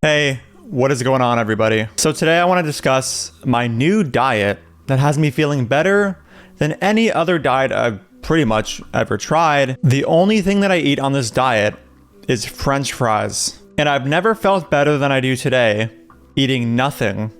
Hey, what is going on, everybody? So today I want to discuss my new diet that has me feeling better than any other diet I've pretty much ever tried. The only thing that I eat on this diet is French fries. And I've never felt better than I do today eating nothing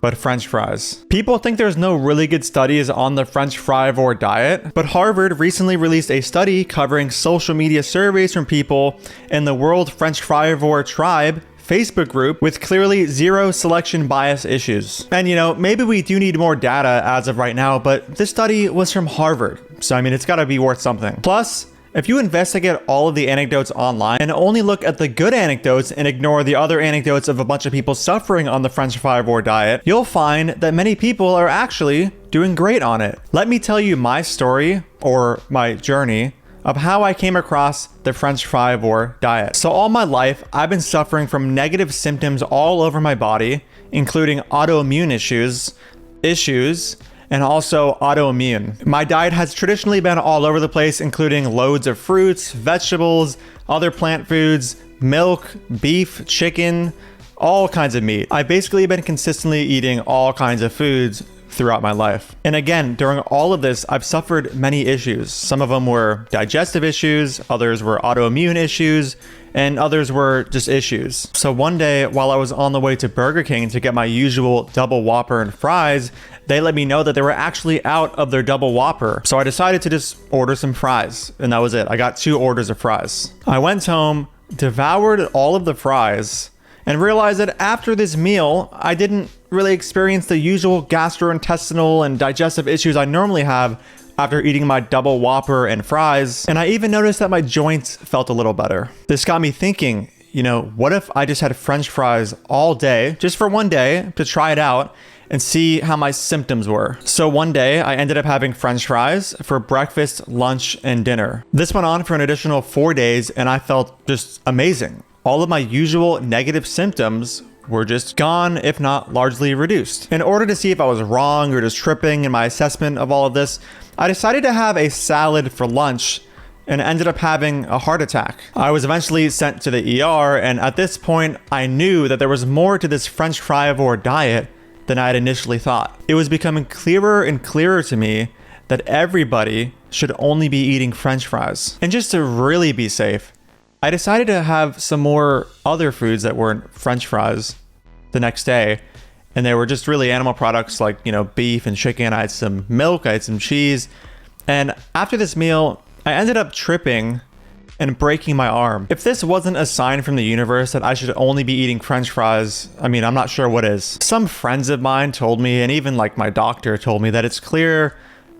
but French fries. People think there's no really good studies on the French frivore diet, but Harvard recently released a study covering social media surveys from people in the World French Frivore Tribe Facebook group with clearly zero selection bias issues. And maybe we do need more data as of right now, but this study was from Harvard. So it's gotta be worth something. Plus, if you investigate all of the anecdotes online and only look at the good anecdotes and ignore the other anecdotes of a bunch of people suffering on the French frivore diet, you'll find that many people are actually doing great on it. Let me tell you my story, or my journey, of how I came across the French frivore diet. So all my life, I've been suffering from negative symptoms all over my body, including autoimmune issues, and also autoimmune. My diet has traditionally been all over the place, including loads of fruits, vegetables, other plant foods, milk, beef, chicken, all kinds of meat. I've basically been consistently eating all kinds of foods throughout my life. And again, during all of this, I've suffered many issues. Some of them were digestive issues, others were autoimmune issues, and others were just issues. So one day, while I was on the way to Burger King to get my usual double Whopper and fries, they let me know that they were actually out of their double Whopper. So I decided to just order some fries, and that was it. I got 2 orders of fries. I went home, devoured all of the fries, and realized that after this meal, I didn't really experience the usual gastrointestinal and digestive issues I normally have after eating my double Whopper and fries. And I even noticed that my joints felt a little better. This got me thinking, what if I just had French fries all day, just for one day, to try it out and see how my symptoms were. So one day I ended up having French fries for breakfast, lunch, and dinner. This went on for an additional 4 days, and I felt just amazing. All of my usual negative symptoms were just gone, if not largely reduced. In order to see if I was wrong or just tripping in my assessment of all of this, I decided to have a salad for lunch and ended up having a heart attack. I was eventually sent to the ER, and at this point, I knew that there was more to this French frivore diet than I had initially thought. It was becoming clearer and clearer to me that everybody should only be eating French fries. And just to really be safe, I decided to have some more other foods that weren't French fries the next day. And they were just really animal products like, beef and chicken. I had some milk, I had some cheese. And after this meal, I ended up tripping and breaking my arm. If this wasn't a sign from the universe that I should only be eating French fries, I'm not sure what is. Some friends of mine told me, and even my doctor told me, that it's clear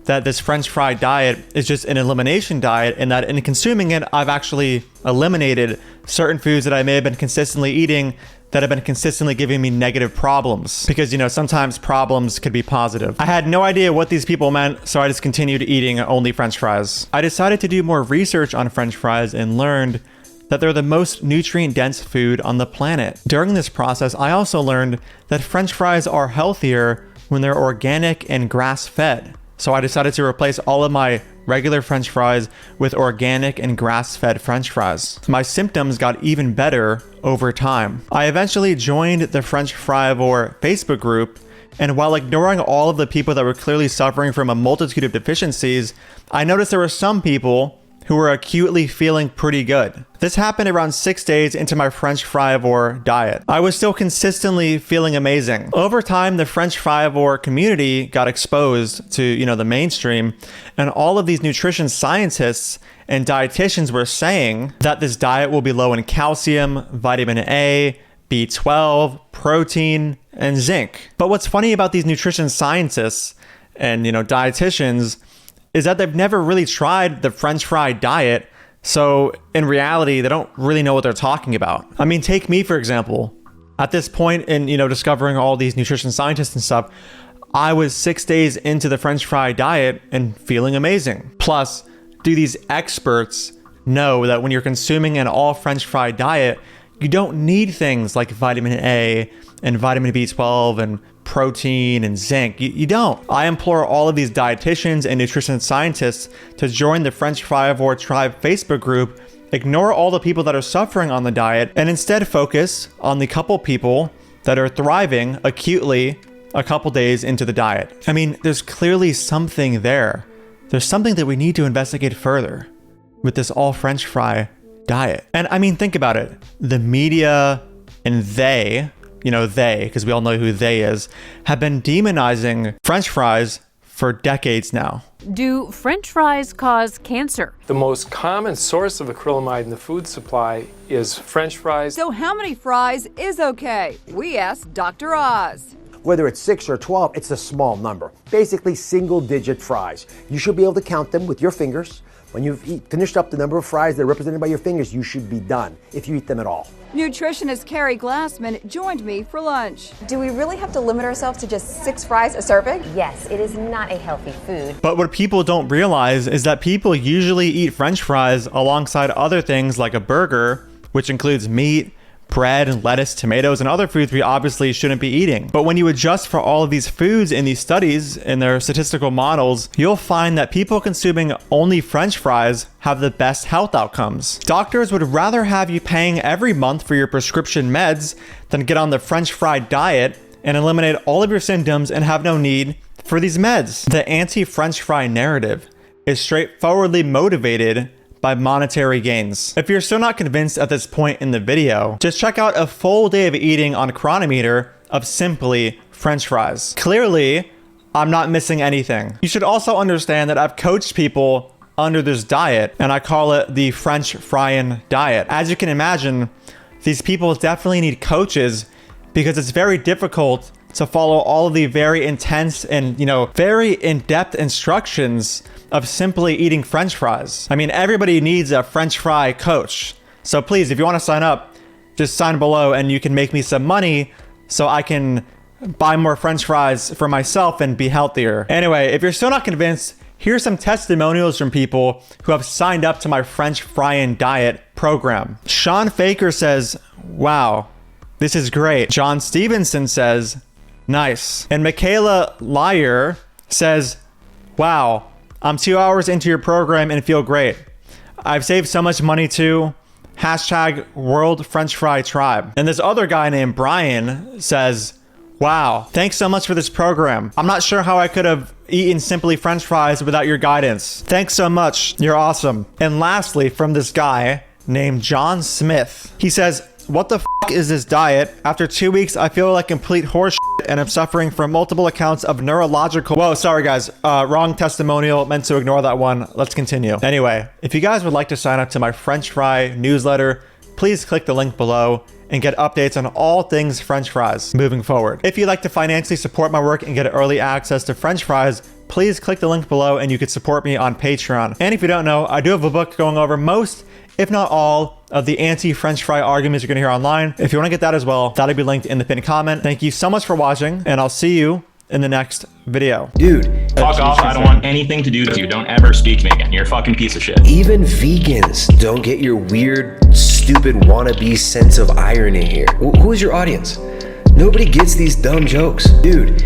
that this French fry diet is just an elimination diet, and that in consuming it, I've actually eliminated certain foods that I may have been consistently eating that have been consistently giving me negative problems. Because, sometimes problems could be positive. I had no idea what these people meant, so I just continued eating only French fries. I decided to do more research on French fries and learned that they're the most nutrient-dense food on the planet. During this process, I also learned that French fries are healthier when they're organic and grass-fed. So I decided to replace all of my regular French fries with organic and grass-fed French fries. My symptoms got even better over time. I eventually joined the French frivore Facebook group, and while ignoring all of the people that were clearly suffering from a multitude of deficiencies, I noticed there were some people who were acutely feeling pretty good. This happened around 6 days into my French frivore diet. I was still consistently feeling amazing. Over time, the French frivore community got exposed to, the mainstream, and all of these nutrition scientists and dietitians were saying that this diet will be low in calcium, vitamin A, B12, protein, and zinc. But what's funny about these nutrition scientists and, dietitians is that they've never really tried the French fry diet. So in reality, they don't really know what they're talking about. Take me, for example. At this point in, discovering all these nutrition scientists and stuff, I was 6 days into the French fry diet and feeling amazing. Plus, do these experts know that when you're consuming an all French fry diet, you don't need things like vitamin A and vitamin B12 and protein and zinc. You don't. I implore all of these dietitians and nutrition scientists to join the French Frivore Tribe Facebook group ignore all the people that are suffering on the diet and instead focus on the couple people that are thriving acutely a couple days into the diet. I mean, there's clearly something there. There's something that we need to investigate further with this all French fry diet. And I mean, think about it. The media and they, because we all know who they is, have been demonizing French fries for decades now. Do French fries cause cancer? The most common source of acrylamide in the food supply is French fries. So how many fries is okay? We asked Dr. Oz. Whether it's 6 or 12, it's a small number. Basically, single-digit fries. You should be able to count them with your fingers. When you've finished up the number of fries that are represented by your fingers, you should be done, if you eat them at all. Nutritionist Carrie Glassman joined me for lunch. Do we really have to limit ourselves to just 6 fries a serving? Yes, it is not a healthy food. But what people don't realize is that people usually eat French fries alongside other things like a burger, which includes meat, bread, lettuce, tomatoes, and other foods we obviously shouldn't be eating. But when you adjust for all of these foods in these studies, in their statistical models, you'll find that people consuming only French fries have the best health outcomes. Doctors would rather have you paying every month for your prescription meds than get on the French fry diet and eliminate all of your symptoms and have no need for these meds. The anti-French fry narrative is straightforwardly motivated by monetary gains. If you're still not convinced at this point in the video, just check out a full day of eating on Chronometer of simply French fries. Clearly, I'm not missing anything. You should also understand that I've coached people under this diet, and I call it the French frying diet. As you can imagine, these people definitely need coaches because it's very difficult to follow all of the very intense and, very in-depth instructions of simply eating French fries. I mean, everybody needs a French fry coach. So please, if you want to sign up, just sign below and you can make me some money so I can buy more French fries for myself and be healthier. Anyway, if you're still not convinced, here's some testimonials from people who have signed up to my French frying diet program. Sean Faker says, "Wow, this is great." John Stevenson says, "Nice." And Michaela Lyer says, "Wow, I'm 2 hours into your program and feel great. I've saved so much money too. Hashtag World French Fry Tribe." And this other guy named Brian says, "Wow, thanks so much for this program. I'm not sure how I could have eaten simply French fries without your guidance. Thanks so much. You're awesome." And lastly, from this guy named John Smith, he says, "What the f is this diet? After 2 weeks, I feel like complete horse shit and I'm suffering from multiple accounts of neurological..." Whoa, sorry guys. Wrong testimonial. Meant to ignore that one. Let's continue. Anyway, if you guys would like to sign up to my French fry newsletter, please click the link below and get updates on all things French fries moving forward. If you'd like to financially support my work and get early access to French fries, please click the link below and you could support me on Patreon. And if you don't know, I do have a book going over most, if not all, of the anti-French fry arguments you're gonna hear online. If you wanna get that as well, that'll be linked in the pinned comment. Thank you so much for watching, and I'll see you in the next video. Dude, fuck off. I don't want anything to do with you. Don't ever speak to me again. You're a fucking piece of shit. even vegans don't get your weird, stupid wannabe sense of irony here. Who is your audience? Nobody gets these dumb jokes. Dude,